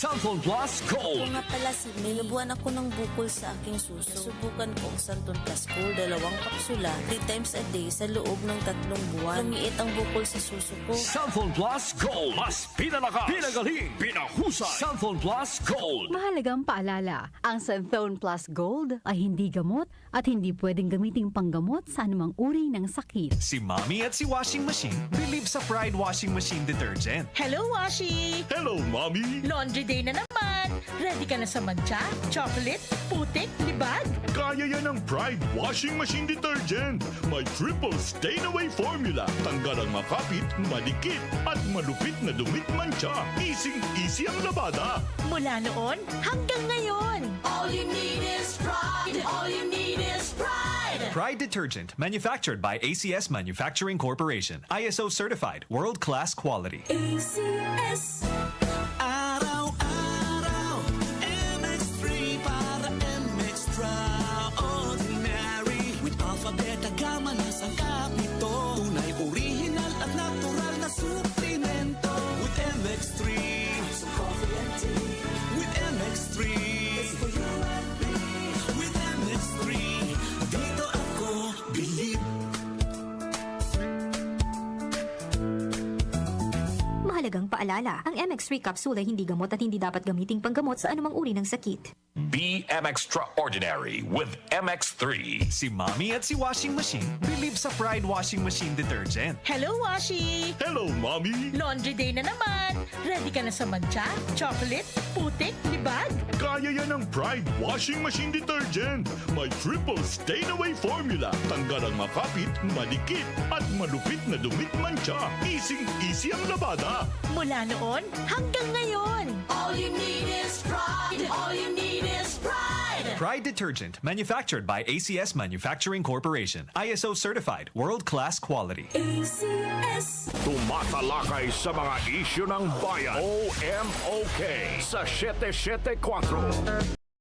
Cellphone Plus Ako Gold. nga pala si May. Nabuhan ako ng bukol sa aking suso. Subukan ko ang Santon Plus Gold, 2 kapsula, 3 times a day sa loob ng 3 buwan. Lumiit ang bukol sa suso ko. Cellphone Plus Gold. Mas pinalakas, pinagaling, pinahusay. Cellphone Plus Gold. Mahalagang paalala, ang Santhone Plus Gold ay hindi gamot at hindi pwedeng gamiting panggamot sa anumang uri ng sakit. Si Mommy at si Washing Machine believe sa Pride Washing Machine Detergent. Hello, Washi! Hello, Mommy. Laundry day na naman! Ready ka na sa mancha, chocolate, putik, libag? Kaya yan ang Pride Washing Machine Detergent. May triple stain-away formula. Tanggal ang makapit, malikit, at malupit na dumit mancha. Easy ang labada. Mula noon hanggang ngayon. All you need is pride. All you need is pride. Pride Detergent, manufactured by ACS Manufacturing Corporation. ISO certified, world-class quality. ACS. Araw-araw, MX3 para MX-Traordinary. With alpha, beta, gamma na sangkap nito. Tunay, original at natural na suplemento. With MX3, some coffee and tea. With MX3, it's for you and me. With MX3, dito ako believe. Mahalagang paalala, ang MX3 capsule ay hindi gamot at hindi dapat gamiting panggamot sa anumang uri ng sakit. Be extraordinary with MX3. Si Mommy at si Washing Machine believe sa Pride Washing Machine Detergent. Hello, Washi! Hello, Mommy. Laundry day na naman. Ready ka na sa mancha, chocolate, putik, libag? Kaya yan ang Pride Washing Machine Detergent. May triple stain-away formula. Tanggal ang makapit, malikit, at malupit na dumit mancha. Easy ang labada. Mula noon hanggang ngayon. All you need is pride. All you need is pride. Pride Detergent, manufactured by ACS Manufacturing Corporation. ISO certified, world-class quality. ACS. Tumatalakay sa mga isyu ng bayan. OMOK sa 774.